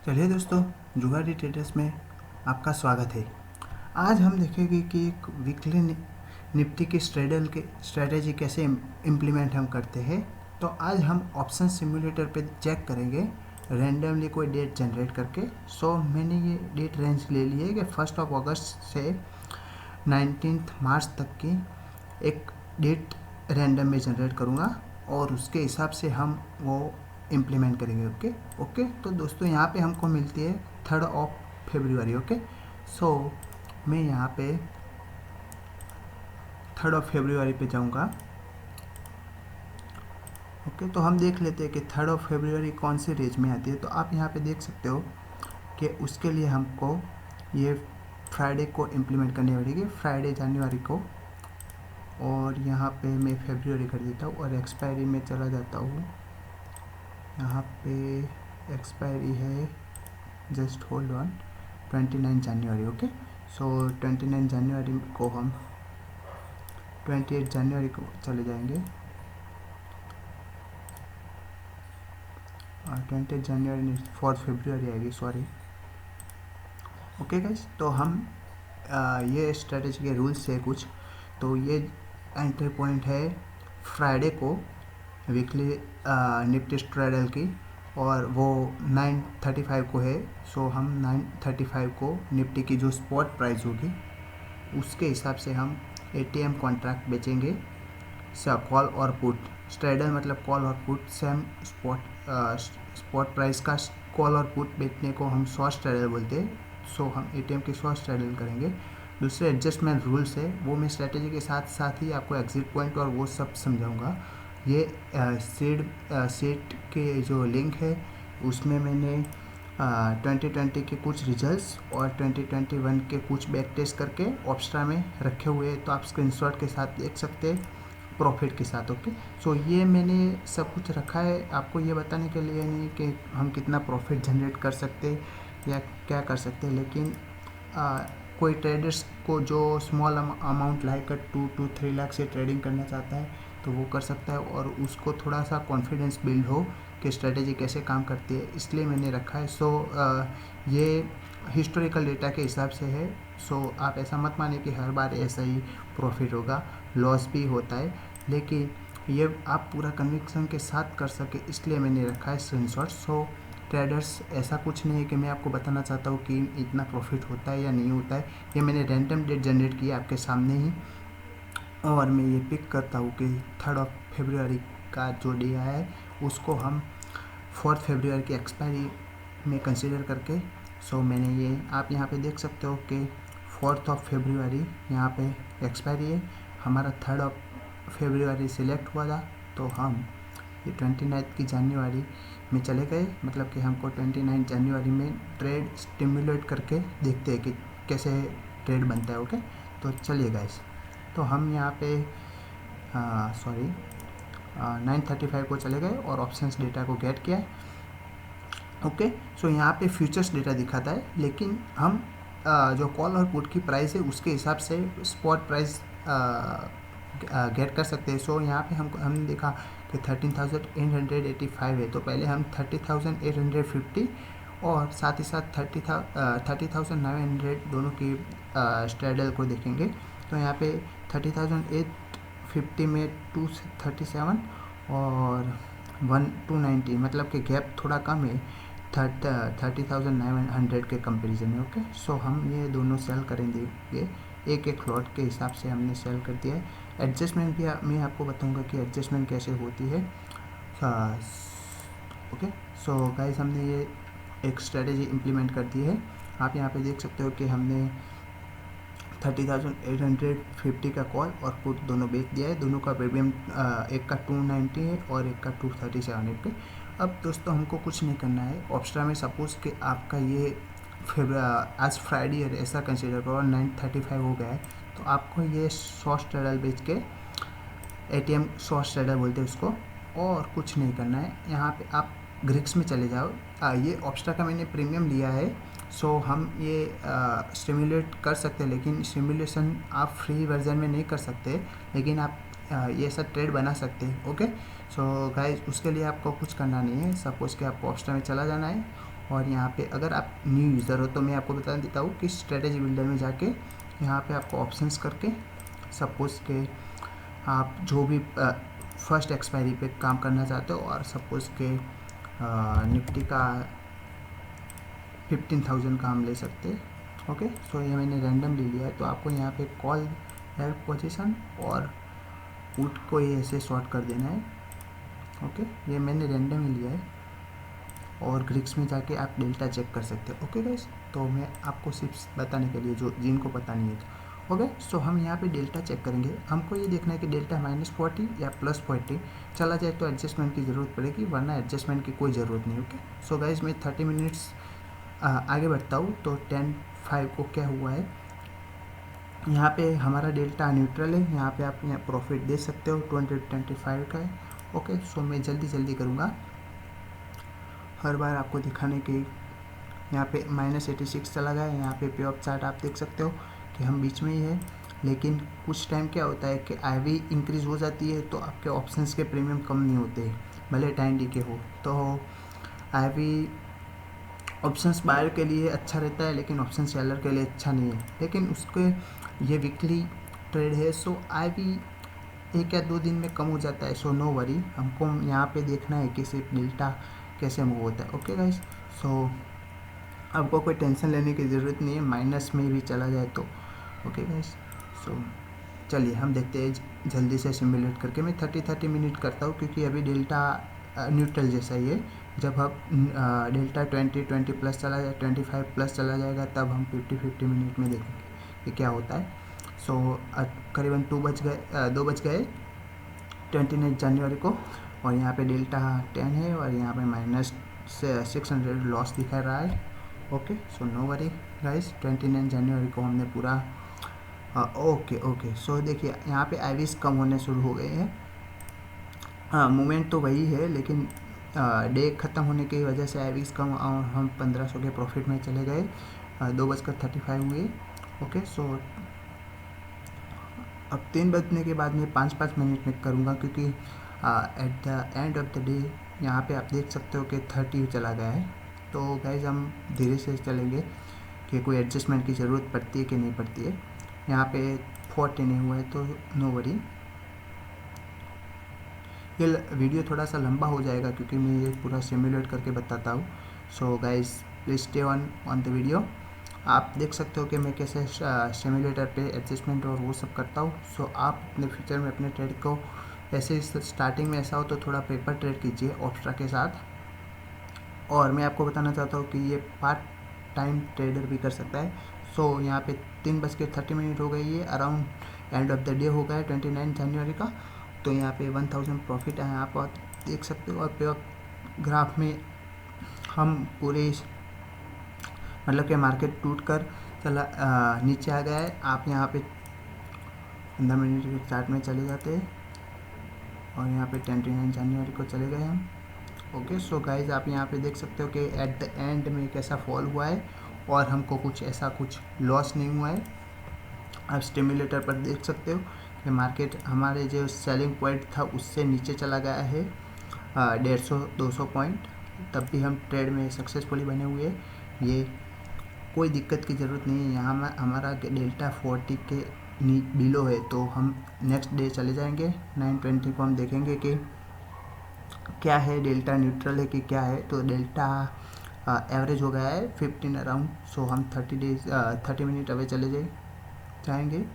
चलिए दोस्तों, जुगाड़ी ट्रेडर्स में आपका स्वागत है। आज हम देखेंगे कि एक वीकली निफ्टी की स्ट्रेटेजी कैसे इम्प्लीमेंट हम करते हैं। तो आज हम ऑप्शन सिमुलेटर पे चेक करेंगे रैंडमली कोई डेट जनरेट करके। सो मैंने ये डेट रेंज ले ली है कि 1 अगस्त से 19 मार्च तक की एक डेट रैंडम में जनरेट करूँगा और उसके हिसाब से हम वो इम्प्लीमेंट करेंगे। ओके। तो दोस्तों यहाँ पे हमको मिलती है 3 फरवरी। ओके। सो मैं यहाँ पे 3 फरवरी पे जाऊँगा। ओके। तो हम देख लेते हैं कि 3 फरवरी कौन सी रेंज में आती है। तो आप यहाँ पे देख सकते हो कि उसके लिए हमको ये फ्राइडे को इम्प्लीमेंट करनी पड़ेगी, फ्राइडे जनवरी को। और यहाँ पे मैं फरवरी कर देता हूँ और एक्सपायरी में चला जाता हूँ। यहाँ पे एक्सपायरी है, जस्ट होल्ड ऑन, 29 जनवरी। ओके। सो 29 जनवरी को हम 28 जनवरी को चले जाएंगे और 28 जनवरी 4 फरवरी आएगी, सॉरी। ओके गाइस, तो हम ये स्ट्रेटेजी के रूल्स है कुछ। तो ये एंट्री पॉइंट है फ्राइडे को वीकली निफ्टी स्ट्रेडल की, और वो 9:35 को है। सो हम 9:35 को निफ्टी की जो स्पॉट प्राइस होगी उसके हिसाब से हम एटीएम कॉन्ट्रैक्ट बेचेंगे, कॉल और पुट। स्ट्रेडल मतलब कॉल और पुट सेम स्पॉट प्राइस का कॉल और पुट बेचने को हम शॉर्ट स्ट्रेडल बोलते हैं। सो हम एटीएम की शॉर्ट स्ट्रेडल करेंगे। दूसरे एडजस्टमेंट रूल्स है वो मैं स्ट्रेटेजी के साथ साथ ही आपको एग्जिट पॉइंट और वो सब समझाऊंगा। ये सेट के जो लिंक है उसमें मैंने 2020 के कुछ रिजल्ट्स और 2021 के कुछ बैक टेस्ट करके ऑप्स्ट्रा में रखे हुए हैं, तो आप स्क्रीनशॉट के साथ देख सकते हैं प्रॉफिट के साथ। ओके। सो ये मैंने सब कुछ रखा है आपको ये बताने के लिए नहीं कि हम कितना प्रॉफिट जनरेट कर सकते या क्या कर सकते, लेकिन कोई ट्रेडर्स को जो small amount like 2 to 3 lakh से ट्रेडिंग करना चाहता है तो वो कर सकता है, और उसको थोड़ा सा कॉन्फिडेंस बिल्ड हो कि स्ट्रेटेजी कैसे काम करती है, इसलिए मैंने रखा है। सो ये हिस्टोरिकल डेटा के हिसाब से है। सो आप ऐसा मत माने कि हर बार ऐसा ही प्रॉफिट होगा, लॉस भी होता है, लेकिन ये आप पूरा कन्विक्शन के साथ कर सके इसलिए मैंने रखा है स्क्रीनशॉट। सो ट्रेडर्स ऐसा कुछ नहीं है कि मैं आपको बताना चाहता हूँ कि इतना प्रॉफिट होता है या नहीं होता है। ये मैंने रैंडम डेट जनरेट किया आपके सामने ही, और मैं ये पिक करता हूँ कि 3 फरवरी का जो डे आया है उसको हम 4 फरवरी की एक्सपायरी में कंसीडर करके। सो मैंने ये आप यहाँ पे देख सकते हो कि 4 फरवरी यहाँ पे एक्सपायरी है, हमारा 3 फरवरी सिलेक्ट हुआ था, तो हम ये 29 की जनवरी में चले गए, मतलब कि हमको 29 जनवरी में ट्रेड स्टिमुलेट करके देखते हैं कि कैसे ट्रेड बनता है। ओके। तो चलिए गाइस, तो हम यहाँ पे 9:35 को चले गए और ऑप्शंस डेटा को गेट किया। ओके। सो यहाँ पे फ्यूचर्स डेटा दिखाता है, लेकिन हम जो कॉल और पुट की प्राइस है उसके हिसाब से स्पॉट प्राइस गेट कर सकते हैं। सो यहाँ पे हमने देखा कि 13,885 है, तो पहले हम 30,850 और साथ ही साथ 30,900 दोनों की स्ट्रेडल को देखेंगे। तो यहाँ पे 30,850 में 237 और 290, मतलब कि गैप थोड़ा कम है 30,900 के कंपैरिजन में। ओके। सो हम ये दोनों सेल करेंगे एक एक लॉट के हिसाब से हमने सेल कर दिया है। एडजस्टमेंट भी मैं आपको बताऊंगा कि एडजस्टमेंट कैसे होती है। ओके। सो गाइस, हमने ये एक स्ट्रेटेजी इम्प्लीमेंट कर दी है। आप यहाँ पे देख सकते हो कि हमने 30,850 का कॉल और पुट दोनों बेच दिया है। दोनों का प्रीमियम एक का 290 है और एक का 237 है। पे अब दोस्तों हमको कुछ नहीं करना है। ऑप्स्ट्रा में सपोज कि आपका ये आज फ्राइडे है ऐसा कंसिडर करो और 9:35 हो गया है, तो आपको ये शॉर्ट स्ट्रेडल बेच के एटीएम शॉर्ट स्ट्रेडल बोलते हैं उसको, और कुछ नहीं करना है। यहाँ पे आप ग्रिक्स में चले जाओ। ये ऑप्स्ट्रा का मैंने प्रीमियम लिया है। सो हम ये स्टिमुलेट कर सकते हैं, लेकिन स्टिमुलेशन आप फ्री वर्जन में नहीं कर सकते, लेकिन आप ये ऐसा ट्रेड बना सकते हैं। ओके। सो गाइस, उसके लिए आपको कुछ करना नहीं है। सपोज कि आपको ऑप्स्ट्रा में चला जाना है और यहाँ पे अगर आप न्यू यूज़र हो तो मैं आपको बता देता हूँ कि स्ट्रेटेजी बिल्डर में जाके यहाँ पे आपको ऑप्शंस करके सपोज़ के आप जो भी फर्स्ट एक्सपायरी पे काम करना चाहते हो और सपोज़ के निफ्टी का 15,000 का हम ले सकते हैं। ओके, सो ये मैंने रैंडम ले लिया है। तो आपको यहाँ पे कॉल हेल्प पोजीशन और पुट को ये ऐसे सॉर्ट कर देना है। ओके, ये मैंने रैंडम ही लिया है और ग्रिक्स में जाके आप डेल्टा चेक कर सकते हो। ओके गाइस, तो मैं आपको सिर्फ बताने के लिए जो जिनको पता नहीं है तो ओके, सो हम यहाँ पे डेल्टा चेक करेंगे। हमको ये देखना है कि डेल्टा -40 या +40 चला जाए तो एडजस्टमेंट की ज़रूरत पड़ेगी, वरना एडजस्टमेंट की कोई ज़रूरत नहीं। ओके, सो गाइस मैं 30 मिनट्स आगे बढ़ता हूँ। तो 10:05 को क्या हुआ है, यहाँ पे हमारा डेल्टा न्यूट्रल है। यहाँ पे आप यहाँ प्रॉफिट दे सकते हो, 2025 का है। ओके, सो मैं जल्दी करूँगा हर बार आपको दिखाने के। यहाँ पे -86 चला गया है। यहाँ पे पे ऑफ चार्ट आप देख सकते हो कि हम बीच में ही है, लेकिन कुछ टाइम क्या होता है कि IV इंक्रीज़ हो जाती है तो आपके ऑप्शंस के प्रीमियम कम नहीं होते, भले टाइम डी के हो। तो IV ऑप्शंस बायर के लिए अच्छा रहता है, लेकिन ऑप्शन सेलर के लिए अच्छा नहीं है। लेकिन उसके ये वीकली ट्रेड है, सो IV 1 या 2 दिन में कम हो जाता है। सो नो वरी, हमको यहाँ पे देखना है कि सिर्फ डेल्टा कैसे मूव होता है। ओके गाइस, सो आपको कोई टेंशन लेने की ज़रूरत नहीं है, माइनस में भी चला जाए तो। ओके गाइस, सो चलिए हम देखते हैं जल्दी से सिमुलेट करके। मैं 30 मिनट करता हूँ क्योंकि अभी डेल्टा न्यूट्रल जैसा ही है। जब अब डेल्टा 20 प्लस चला जाए, 25 प्लस चला जाएगा, तब हम 50 मिनट में देखेंगे कि क्या होता है। सो करीबन 2 बज गए 29 जनवरी को, और यहाँ पे डेल्टा 10 है और यहाँ पे -600 लॉस दिखा रहा है। Okay, so no worry guys, 29 जनवरी को हमने पूरा ओके, सो देखिए यहाँ पे IVs कम होने शुरू हो गए हैं। हाँ, मूवमेंट तो वही है, लेकिन डे ख़त्म होने की वजह से IVs कम और हम 1500 के प्रॉफिट में चले गए। 2:35 हुए। ओके, सो अब 3 बजने के बाद मैं 5 मिनट में करूँगा, क्योंकि at the end of the day यहाँ पे आप देख सकते हो कि 30 चला गया है। तो गाइज हम धीरे से चलेंगे कि कोई एडजस्टमेंट की ज़रूरत पड़ती है कि नहीं पड़ती है। यहाँ पे 40 नहीं हुआ है तो नो वरी। ये वीडियो थोड़ा सा लंबा हो जाएगा क्योंकि मैं ये पूरा सिमुलेट करके बताता हूँ। So guys please stay on the video. आप देख सकते हो कि मैं कैसे सिमुलेटर पे एडजस्टमेंट और वो सब करता हूँ। सो आप अपने फ्यूचर में अपने ट्रेड को ऐसे स्टार्टिंग में ऐसा हो तो थोड़ा पेपर ट्रेड कीजिए ऑप्शा के साथ। और मैं आपको बताना चाहता हूँ कि ये पार्ट टाइम ट्रेडर भी कर सकता है। सो यहाँ पे 3:30 हो गई है, around end of the day हो गया है 29 जनवरी का। तो यहाँ पे 1000 प्रॉफिट है, आप देख सकते हो। और पे ग्राफ में हम पूरे मतलब कि मार्केट टूट कर चला नीचे आ गया है। आप यहाँ पे 15 मिनट के चार्ट में चले जाते हैं और यहाँ पे 29 जनवरी को चले गए हम। ओके, सो गाइज आप यहाँ पे देख सकते हो कि एट द एंड में कैसा फॉल हुआ है और हमको कुछ लॉस नहीं हुआ है। आप स्टिमुलेटर पर देख सकते हो कि मार्केट हमारे जो सेलिंग पॉइंट था उससे नीचे चला गया है 150-200 पॉइंट, तब भी हम ट्रेड में सक्सेसफुली बने हुए। ये कोई दिक्कत की ज़रूरत नहीं है। यहाँ हमारा डेल्टा 40 के बिलो है, तो हम नेक्स्ट डे चले जाएंगे 9:20 को। हम देखेंगे कि क्या है, डेल्टा न्यूट्रल है कि क्या है। तो डेल्टा एवरेज हो गया है 15 अराउंड। सो हम 30 मिनट अवे चले जाएंगे।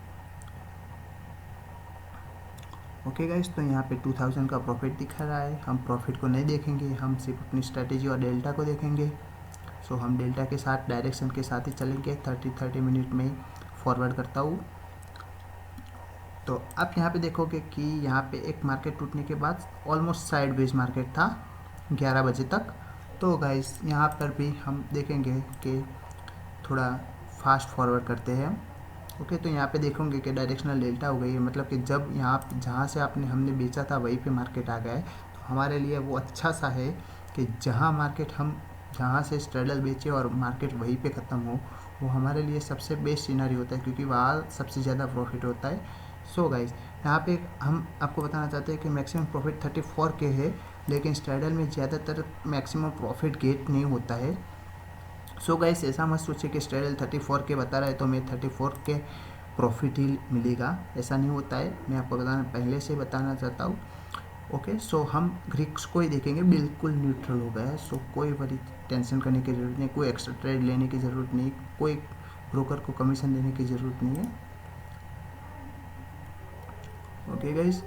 ओके गाइस, तो यहाँ पे 2000 का प्रॉफिट दिखा रहा है। हम प्रॉफिट को नहीं देखेंगे, हम सिर्फ अपनी स्ट्रेटेजी और डेल्टा को देखेंगे। सो हम डेल्टा के साथ डायरेक्शन के साथ ही चलेंगे। 30 मिनट में फॉरवर्ड करता हूँ। तो आप यहाँ पे देखोगे कि यहाँ पे एक मार्केट टूटने के बाद ऑलमोस्ट साइडवेज मार्केट था 11 बजे तक। तो गाइस यहाँ पर भी हम देखेंगे कि थोड़ा फास्ट फॉरवर्ड करते हैं। ओके, तो यहाँ पे देखोगे कि डायरेक्शनल डेल्टा हो गई है, मतलब कि जब यहाँ जहाँ से हमने बेचा था वहीं पे मार्केट आ गया है। तो हमारे लिए वो अच्छा सा है कि जहाँ से स्ट्रेडल बेचे और मार्केट वहीं पे ख़त्म हो, वो हमारे लिए सबसे बेस्ट सिनेरियो होता है, क्योंकि वहाँ सबसे ज़्यादा प्रॉफिट होता है। सो गाइज यहाँ पे हम आपको बताना चाहते हैं कि मैक्सिमम प्रॉफिट 34 के है, लेकिन स्ट्रेडल में ज़्यादातर मैक्सिमम प्रॉफिट गेट नहीं होता है। सो गाइस ऐसा मत सोचिए कि स्ट्रेडल 34 के बता रहा है तो मैं 34 के प्रॉफिट ही मिलेगा, ऐसा नहीं होता है। मैं आपको पहले से बताना चाहता हूँ। ओके, सो हम ग्रीक्स को ही देखेंगे, बिल्कुल न्यूट्रल हो गया है। सो कोई बड़ी टेंशन करने की ज़रूरत नहीं, कोई एक्स्ट्रा ट्रेड लेने की ज़रूरत नहीं, कोई ब्रोकर को कमीशन देने की ज़रूरत नहीं है। ओके गाइस,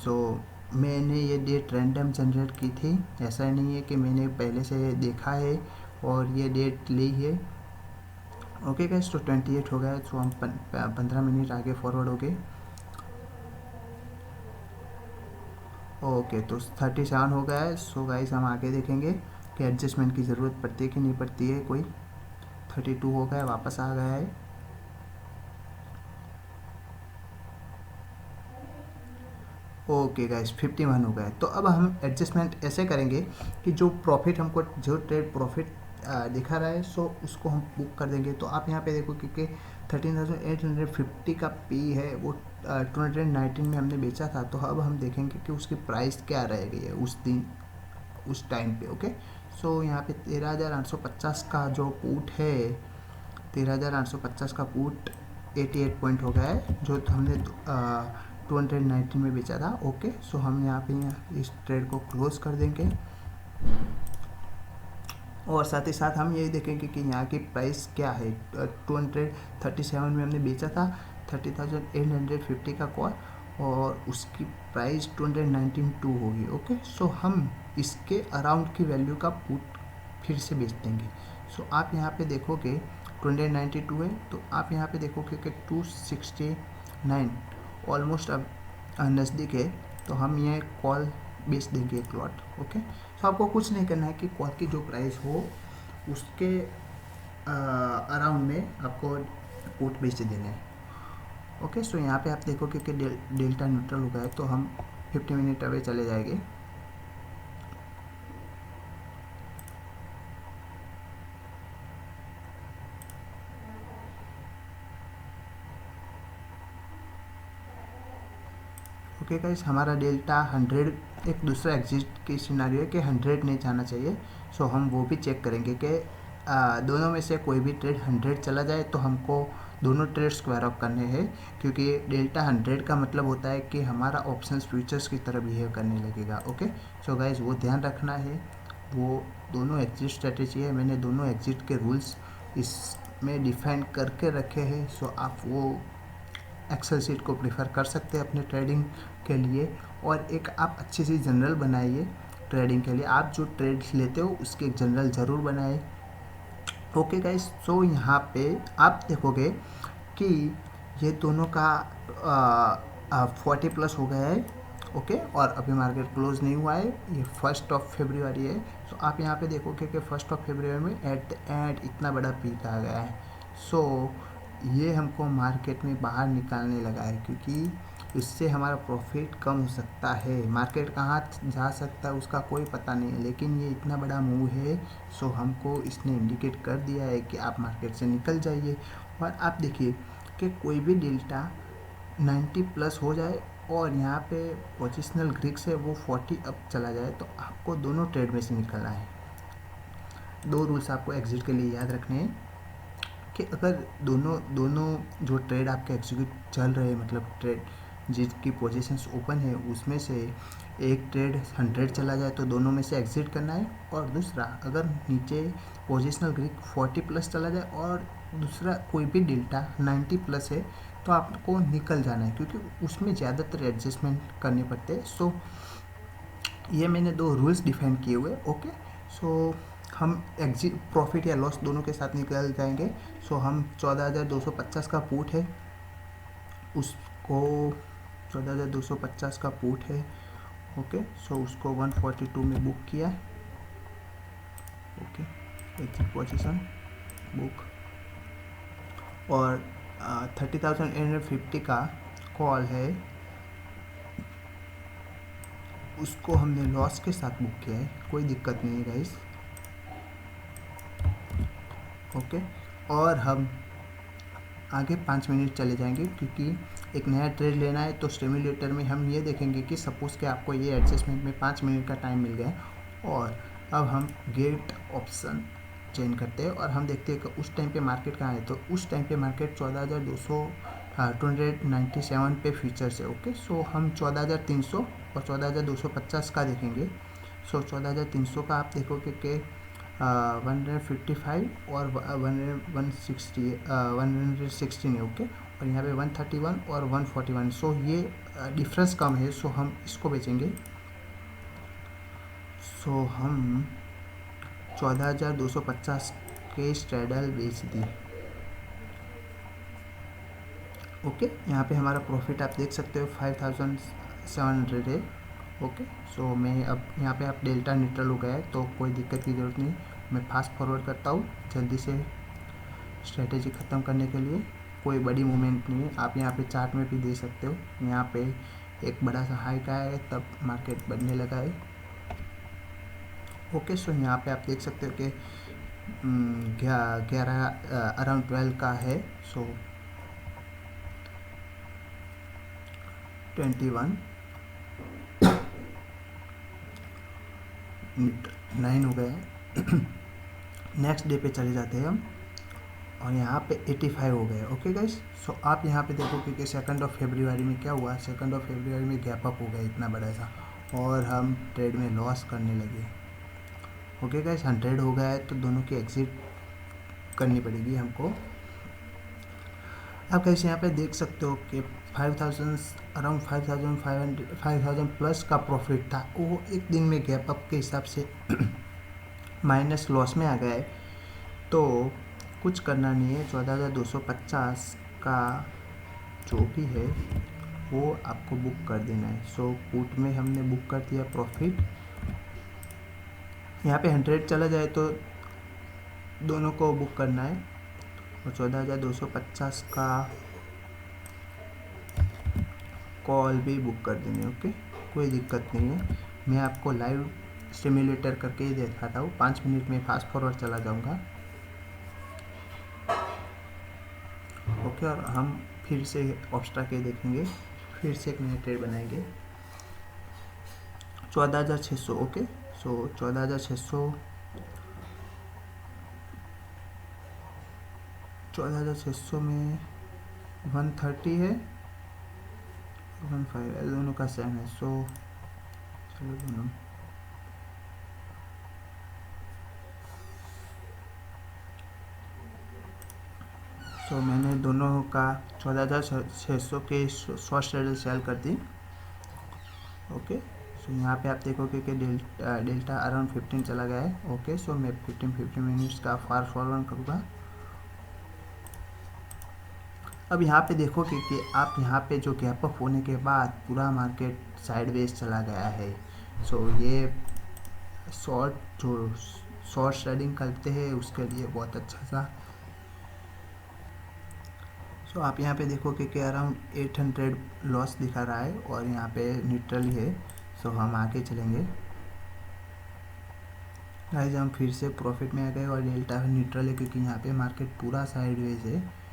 सो मैंने ये डेट रैंडम जनरेट की थी, ऐसा नहीं है कि मैंने पहले से देखा है और ये डेट ली है। ओके गाइस, तो 28 हो गया, सो हम 15 मिनट आगे फॉरवर्ड हो गए। ओके, तो 37 हो गया है। सो गाइस हम आगे देखेंगे कि एडजस्टमेंट की ज़रूरत पड़ती है कि नहीं पड़ती है कोई। 32 हो गया, वापस आ गया है। ओके गाइस 51 हो गया है। तो अब हम एडजस्टमेंट ऐसे करेंगे कि जो प्रॉफिट हमको, जो ट्रेड प्रॉफिट दिखा रहा है, सो उसको हम बुक कर देंगे। तो आप यहाँ पे देखो क्योंकि 13,850 का पी है, वो 219 में हमने बेचा था। तो अब हम देखेंगे कि उसकी प्राइस क्या रह गई है उस दिन, उस टाइम पे। ओके, सो यहाँ पे 13,850 का जो पुट है, 13,850 का पुट 88 पॉइंट हो गया है, जो हमने 219 में बेचा था। ओके, सो हम यहाँ पे इस ट्रेड को क्लोज कर देंगे और साथ ही साथ हम ये देखेंगे कि यहाँ की प्राइस क्या है। 237 में हमने बेचा था, 30,850 का कॉल, और उसकी प्राइस 219.2 होगी। ओके, सो हम इसके अराउंड की वैल्यू का पुट फिर से बेच देंगे। सो आप यहाँ पे देखोगे 292 है, तो आप यहाँ पे देखोगे कि 269 ऑलमोस्ट अब नज़दीक है, तो हम ये कॉल बेच देंगे एक लॉट। ओके, तो आपको कुछ नहीं करना है कि कॉल की जो प्राइस हो उसके अराउंड में आपको पुट बेच देना है। ओके, सो यहाँ पे आप देखोगे कि डेल्टा न्यूट्रल हो गया है, तो हम 50 मिनट अवे चले जाएंगे। ओके गाइस, हमारा डेल्टा 100, एक दूसरा एग्जिट की सिनारियो है कि 100 नहीं जाना चाहिए। सो हम वो भी चेक करेंगे कि दोनों में से कोई भी ट्रेड 100 चला जाए तो हमको दोनों ट्रेड स्क्वायर अप करने हैं, क्योंकि डेल्टा 100 का मतलब होता है कि हमारा ऑप्शंस फ्यूचर्स की तरह बिहेव करने लगेगा। ओके, सो गाइस वो ध्यान रखना है। वो दोनों एग्जिट स्ट्रेटेजी है, मैंने दोनों एग्जिट के रूल्स इसमें डिफाइन करके रखे हैं। सो आप वो एक्सेल शीट को प्रीफर कर सकते हैं अपने ट्रेडिंग के लिए, और एक आप अच्छी सी जनरल बनाइए ट्रेडिंग के लिए। आप जो ट्रेड्स लेते हो उसके एक जनरल ज़रूर बनाए। ओके गाइस, सो यहाँ पे आप देखोगे कि ये दोनों का 40 प्लस हो गया है। ओके, और अभी मार्केट क्लोज नहीं हुआ है, ये 1 फरवरी है। सो आप यहाँ पे देखोगे कि 1 फरवरी में एट द एंड इतना बड़ा पीक आ गया है। सो ये हमको मार्केट में बाहर निकालने लगा है, क्योंकि इससे हमारा प्रॉफिट कम हो सकता है। मार्केट कहाँ जा सकता है उसका कोई पता नहीं है, लेकिन ये इतना बड़ा मूव है। सो हमको इसने इंडिकेट कर दिया है कि आप मार्केट से निकल जाइए। और आप देखिए कि कोई भी डेल्टा 90 प्लस हो जाए और यहाँ पे पोजिशनल ग्रिक्स है वो 40 अप चला जाए, तो आपको दोनों ट्रेड में से निकलना है। 2 रूल्स आपको एग्जिट के लिए याद रखने हैं कि अगर दोनों जो ट्रेड आपके एग्जीक्यूट चल रहे हैं, मतलब ट्रेड जिसकी पोजीशंस ओपन है उसमें से एक ट्रेड 100 चला जाए तो दोनों में से एग्जिट करना है, और दूसरा अगर नीचे पोजिशनल ग्रिक 40 प्लस चला जाए और दूसरा कोई भी डेल्टा 90 प्लस है तो आपको निकल जाना है, क्योंकि उसमें ज़्यादातर एडजस्टमेंट करने पड़ते हैं। सो ये मैंने 2 रूल्स डिफाइन किए हुए। ओके, सो हम एग्जिट प्रॉफिट या लॉस दोनों के साथ निकल जाएंगे। सो हम 14,250 का पुट है, उसको 14,250 का पुट है। ओके, सो उसको 142 में बुक किया। ओके, एग्जिट पोजीशन बुक, और 30,850 का कॉल है, उसको हमने लॉस के साथ बुक किया है, कोई दिक्कत नहीं है गाइस। ओके, और हम आगे 5 मिनट चले जाएंगे, क्योंकि एक नया ट्रेड लेना है। तो स्टिमुलेटर में हम ये देखेंगे कि सपोज़ कि आपको ये एडजस्टमेंट में 5 मिनट का टाइम मिल गया है, और अब हम गेट ऑप्शन चेंज करते हैं और हम देखते हैं कि उस टाइम पे मार्केट कहाँ है। तो उस टाइम पे मार्केट 14,297 पे फ्यूचर्स है। ओके, सो हम 14,300 और 14,250 का देखेंगे। सो 14,300 का आप देखोगे कि 155 और 116 है। ओके, और यहाँ पे 131 और 141, सो ये डिफरेंस कम है, सो हम इसको बेचेंगे। सो हम 14,250 के स्ट्रैडल बेच दिए। ओके, यहाँ पे हमारा प्रॉफिट आप देख सकते हो 5,700 है। ओके, सो मैं अब यहाँ पे आप डेल्टा न्यूट्रल हो गया है तो कोई दिक्कत की ज़रूरत नहीं। मैं फास्ट फॉरवर्ड करता हूँ जल्दी से स्ट्रेटेजी ख़त्म करने के लिए। कोई बड़ी मूवमेंट नहीं है, आप यहाँ पे चार्ट में भी दे सकते हो। यहाँ पे एक बड़ा सा हाई का है तब मार्केट बढ़ने लगा है। ओके, सो यहाँ पे आप देख सकते हो कि 11 अराउंड 12 का है। सो 21 9 हो गया है। नेक्स्ट डे पे चले जाते हैं हम और यहाँ पे 85 हो गए। ओके गाइस, सो आप यहाँ पे देखोगे कि 2 फरवरी में क्या हुआ। 2 फरवरी में गैप अप हो गया इतना बड़ा सा और हम ट्रेड में लॉस करने लगे। ओके गाइस, 100 हो गया है तो दोनों की एग्जिट करनी पड़ेगी हमको। आप कैसे यहाँ पे देख सकते हो कि 5,000 अराउंड 5,000 प्लस का प्रॉफिट था, वो एक दिन में गैप अप के हिसाब से माइनस लॉस में आ गया है। तो कुछ करना नहीं है, 14,250 का जो भी है वो आपको बुक कर देना है। सो पुट में हमने बुक कर दिया प्रॉफिट। यहाँ पे 100 चला जाए तो दोनों को बुक करना है और 14,250 का कॉल भी बुक कर देंगे। ओके, कोई दिक्कत नहीं है। मैं आपको लाइव सिमुलेटर करके ही दिखाता हूँ। 5 मिनट में फास्ट फॉरवर्ड चला जाऊँगा। ओके, और हम फिर से ऑस्ट्रा के देखेंगे, फिर से एक नया ट्रेड बनाएंगे। 14,600। ओके, सो 14,600 में 130 है, 15 है, दोनों का सेम है। सो चलो दोनों मैंने दोनों का 14,600 के शॉर्ट स्ट्रेटल सेल कर दी। ओके, सो यहाँ पे आप देखोगे कि डेल्टा अराउंड 15 चला गया है। ओके, सो मैं 15 मिनट्स का फास्ट फॉरवर्ड करूँगा। अब यहाँ पे देखोगे कि आप यहाँ पे जो गैप अप होने के बाद पूरा मार्केट साइडवेज चला गया है। सो ये शॉर्ट ट्रेडिंग करते हैं उसके लिए बहुत अच्छा सा। सो आप यहाँ पे देखोगे कि अराउंड 800 लॉस दिखा रहा है और यहाँ पे न्यूट्रल ही है। सो हम आगे चलेंगे गाइस, हम फिर से प्रॉफिट में आ गए और डेल्टा न्यूट्रल है क्योंकि यहाँ पे मार्केट पूरा साइडवेज है।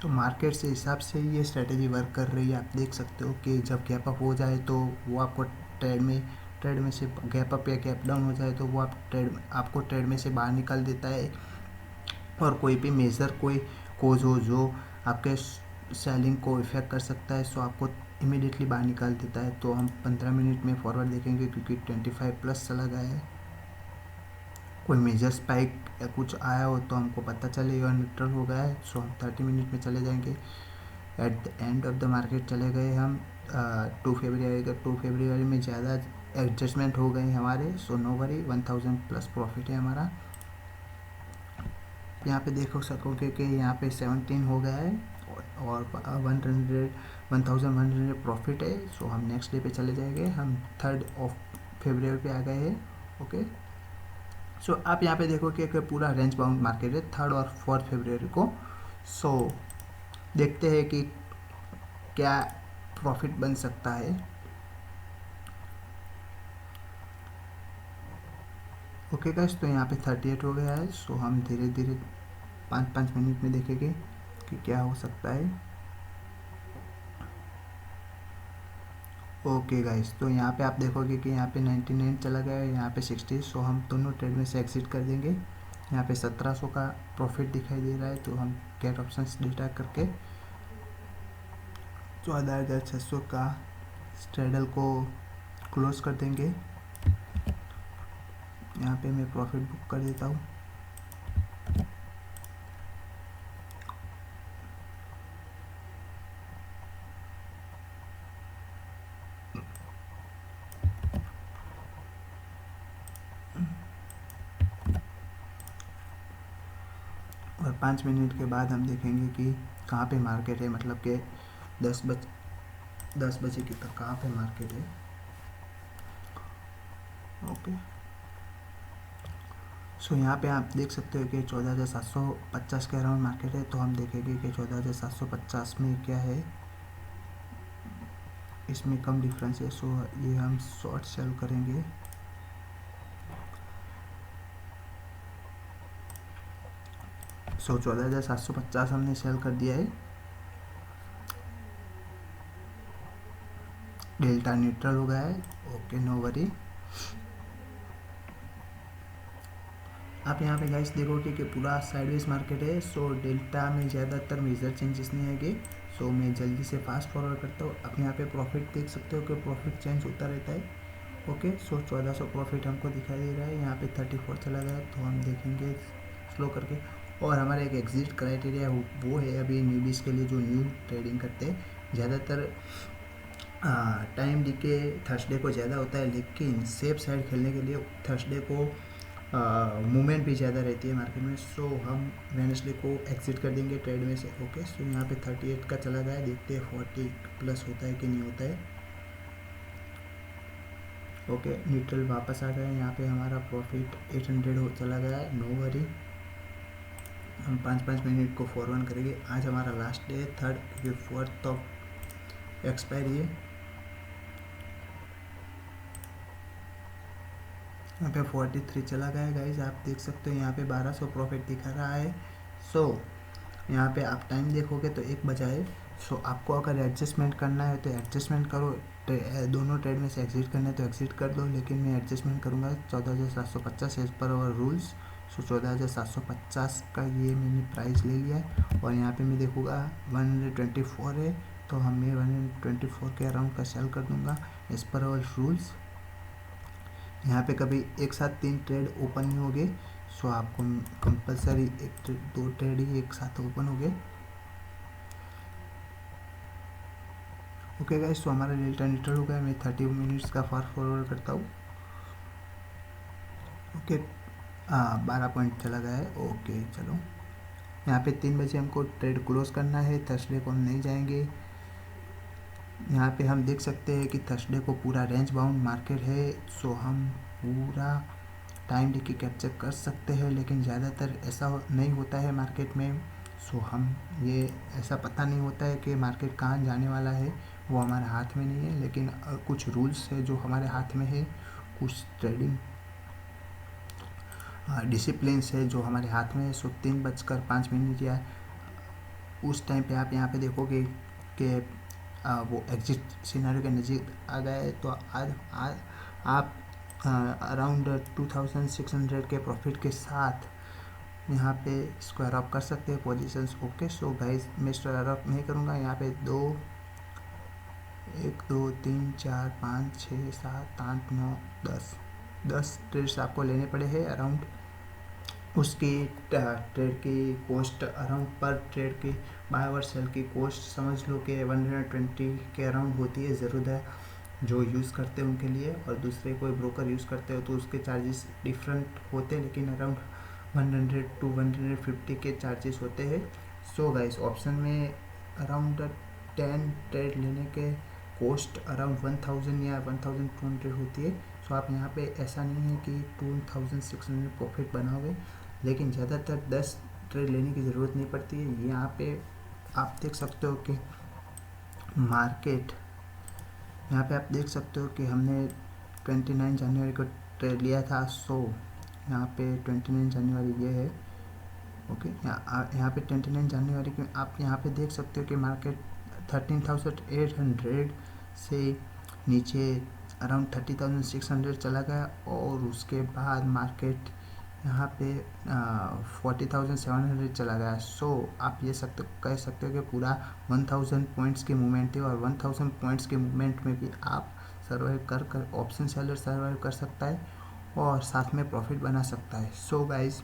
तो मार्केट से हिसाब से ये स्ट्रेटेजी वर्क कर रही है। आप देख सकते हो कि जब गैप अप हो जाए तो वो आपको ट्रेड में से गैप अप या गैप डाउन हो जाए तो वो आपको ट्रेड में से बाहर निकाल देता है। और कोई भी मेजर कोई कोज हो जो आपके सेलिंग को इफेक्ट कर सकता है, सो आपको इमीडिएटली बाहर निकाल देता है। तो हम 15 मिनट में फॉरवर्ड देखेंगे क्योंकि 25 प्लस चला गया है। कोई मेजर स्पाइक या कुछ आया हो तो हमको पता चलेगा न्यूट्रल हो गया है। सो हम 30 मिनट में चले जाएंगे। At the end of the market चले गए हम 2 फरवरी में ज़्यादा एडजस्टमेंट हो गए हमारे। So no worry, 1000 plus profit है हमारा। यहाँ पे देखो सकोगे कि यहाँ पे 17 हो गया है और 1100 प्रॉफिट है। सो हम नेक्स्ट डे पे चले जाएंगे। हम 3 फरवरी पे आ गए हैं। ओके, सो आप यहाँ पे देखो कि पूरा रेंज बाउंड मार्केट है 3 और 4 फरवरी को। सो देखते हैं कि क्या प्रॉफिट बन सकता है। ओके गाइस, तो यहाँ पे 38 हो गया है। सो हम धीरे धीरे 5-5 मिनट में देखेंगे कि क्या हो सकता है। ओके गाइस, तो यहाँ पे आप देखोगे कि यहाँ पे 99 चला गया है, यहाँ पे 60। सो हम दोनों ट्रेड में से एग्जिट कर देंगे। यहाँ पे 1700 का प्रॉफिट दिखाई दे रहा है, तो हम गेट ऑप्शंस डेटा करके 14,600 का स्ट्रेडल को क्लोज कर देंगे। यहाँ पे मैं प्रॉफिट बुक कर देता हूँ। और 5 मिनट के बाद हम देखेंगे कि कहाँ पे मार्केट है, मतलब कि 10 बजे की तक कहाँ पे मार्केट है। ओके, सो यहाँ पे आप देख सकते हो कि 14,750 के अराउंड मार्केट है। तो हम देखेंगे कि 14,750 में क्या है, इसमें कम डिफरेंस है। सो ये हम शॉर्ट सेल करेंगे। सो 14,750 हमने सेल कर दिया है। डेल्टा न्यूट्रल हो गया है। Okay, no worry. आप यहाँ पे गाइस देखोगे कि पूरा साइडवेज मार्केट है। सो डेल्टा में ज़्यादातर मेजर चेंजेस नहीं आएंगे। सो मैं जल्दी से फास्ट फॉरवर्ड करता हूँ। आप यहाँ पे प्रॉफिट देख सकते हो कि प्रॉफिट चेंज होता रहता है। ओके, सो 1400 प्रॉफिट हमको दिखाई दे रहा है। यहाँ पे 34 चला गया, तो हम देखेंगे स्लो करके। और हमारा एक एग्जिट क्राइटेरिया वो है अभी न्यूबीज़ के लिए जो न्यू ट्रेडिंग करते हैं। ज़्यादातर टाइम डीके थर्सडे को ज़्यादा होता है, लेकिन सेफ साइड खेलने के लिए थर्सडे को मूवमेंट भी ज़्यादा रहती है मार्केट में। सो हम वेडनेसडे को एग्जिट कर देंगे ट्रेड में से। ओके, सो यहाँ पे 38 का चला गया है। देखते हैं 40 प्लस होता है कि नहीं होता है। ओके, न्यूट्रल वापस आ गया है। यहाँ पे हमारा प्रॉफिट 800 हो चला गया है। नो वरी, हम 5-5 मिनट को फॉरवर्ड करेंगे। आज हमारा लास्ट डे है, 3rd, क्योंकि 4th ऑफ एक्सपायरी है। यहाँ पे 43 चला गया है गाइज, आप देख सकते हो। यहाँ पे 1200 प्रॉफिट दिखा रहा है। सो यहाँ पे आप टाइम देखोगे तो 1 बजा है। सो आपको अगर एडजस्टमेंट करना है तो एडजस्टमेंट करो। दोनों ट्रेड में से एग्जिट करना है तो एग्जिट कर दो, लेकिन मैं एडजस्टमेंट करूँगा 14,750 एज पर आवर रूल्स। सो 14,750 का ये मैंने प्राइस ले लिया है। और यहाँ पे मैं देखूँगा 124 है, तो मैं 124 के अराउंड का सेल कर दूँगा एज पर आवर रूल्स। यहाँ पे कभी एक साथ 3 ट्रेड ओपन नहीं होंगे। सो आपको कंपलसरी 2 ट्रेड ही एक साथ ओपन होंगे। ओके गाइस, तो हमारा डेल्टा न्यूट्रल हो गया। मैं 30 मिनट्स का फास्ट फॉरवर्ड करता हूँ। ओके, 12 पॉइंट चला गया है। ओके, चलो यहाँ पे 3 बजे हमको ट्रेड क्लोज करना है। थर्सडे को हम नहीं जाएंगे। यहाँ पे हम देख सकते हैं कि थर्सडे को पूरा रेंज बाउंड मार्केट है। सो हम पूरा टाइम डी की कैप्चर कर सकते हैं, लेकिन ज़्यादातर ऐसा नहीं होता है मार्केट में। सो हम ये ऐसा पता नहीं होता है कि मार्केट कहाँ जाने वाला है, वो हमारे हाथ में नहीं है। लेकिन कुछ रूल्स है जो हमारे हाथ में है, कुछ ट्रेडिंग डिसिप्लिन्स है जो हमारे हाथ में है। सो 3:05 या उस टाइम पे आप यहाँ पे देखोगे कि वो एग्जिट सिनेरियो के नज़दीक आ गया है। तो आज आप अराउंड 2600 के प्रॉफिट के साथ यहाँ पे स्क्वायर अप कर सकते हैं पोजीशंस। ओके, सो गाइस मैं स्क्वायर अप नहीं करूँगा। यहाँ पे 1 2 3 4 5 6 7 8 9 10 ट्रेड्स आपको लेने पड़े हैं अराउंड। उसकी ट्रेड की कॉस्ट अराउंड पर ट्रेड की बाय और सेल की कॉस्ट समझ लो कि 120 के अराउंड होती है। ज़रूरत है जो यूज़ करते हैं उनके लिए, और दूसरे कोई ब्रोकर यूज़ करते हो तो उसके चार्जेस डिफरेंट होते हैं, लेकिन अराउंड 100 to 150 के चार्जेस होते हैं। सो गाइस, ऑप्शन में अराउंड 10 ट्रेड लेने के कॉस्ट अराउंड 1000 या 1200 होती है। सो आप यहाँ पे ऐसा नहीं है कि 2600 प्रॉफिट बनाओगे, लेकिन ज़्यादातर 10 ट्रेड लेने की ज़रूरत नहीं पड़ती है। यहाँ पे आप देख सकते हो कि मार्केट, यहाँ पे आप देख सकते हो कि हमने 29 जनवरी को ट्रेड लिया था। सो यहाँ पे 29 जनवरी ये है। ओके, यहाँ पे 29 जनवरी के आप यहाँ पे देख सकते हो कि मार्केट 13,800 से नीचे अराउंड 30,600 चला गया और उसके बाद मार्केट यहाँ पे 40,700 चला गया। सो आप ये कह सकते हो कि पूरा 1000 पॉइंट्स की मूवमेंट थी, और 1000 पॉइंट्स के मूवमेंट में भी आप सर्वाइव कर ऑप्शन सेलर सर्वाइव कर सकता है और साथ में प्रॉफिट बना सकता है। सो गाइस,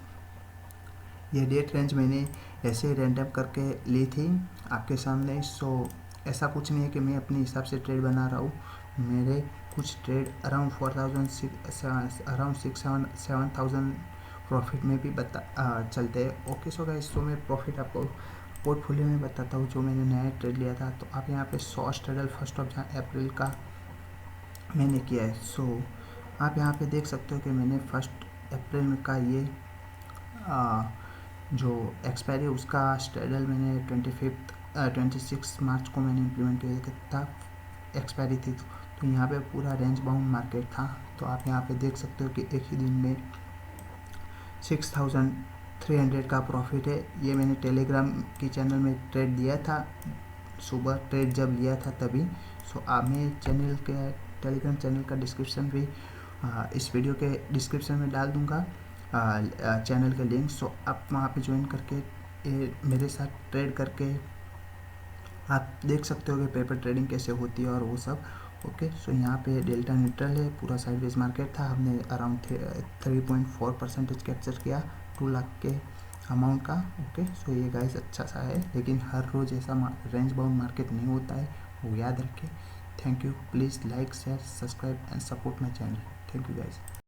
ये डेट रेंज मैंने ऐसे रैंडम करके ली थी आपके सामने। सो ऐसा कुछ नहीं है कि मैं अपने हिसाब से ट्रेड बना रहा हूँ, मेरे कुछ ट्रेड अराउंड 7,000 प्रॉफिट में भी चलते हैं। ओके सो गाइस, सो मैं प्रॉफिट आपको पोर्टफोलियो में बताता हूँ जो मैंने नया ट्रेड लिया था। तो आप यहाँ पे 100 स्ट्रेडल 1 अप्रैल का मैंने किया है। सो आप यहाँ पे देख सकते हो कि मैंने 1 अप्रैल का ये जो एक्सपायरी उसका स्ट्रेडल मैंने 26 मार्च को मैंने इम्प्लीमेंट किया था, एक्सपायरी थी। तो यहाँ पे पूरा रेंज बाउंड मार्केट था। तो आप यहाँ पे देख सकते हो कि एक ही दिन में 6,300 का प्रॉफिट है। ये मैंने टेलीग्राम की चैनल में ट्रेड दिया था, सुबह ट्रेड जब लिया था तभी। सो मैं टेलीग्राम चैनल का डिस्क्रिप्शन भी इस वीडियो के डिस्क्रिप्शन में डाल दूँगा चैनल का लिंक। सो आप वहाँ पे ज्वाइन करके मेरे साथ ट्रेड करके आप देख सकते हो कि पेपर ट्रेडिंग कैसे होती है और वो सब। ओके सो यहाँ पे डेल्टा न्यूट्रल है, पूरा साइडवेज मार्केट था, हमने अराउंड 3.4% कैप्चर किया 2 लाख के अमाउंट का। ओके सो ये गाइस अच्छा सा है, लेकिन हर रोज़ ऐसा रेंज बाउंड मार्केट नहीं होता है, वो याद रखें। Thank you, please like share subscribe and support my channel. Thank you guys.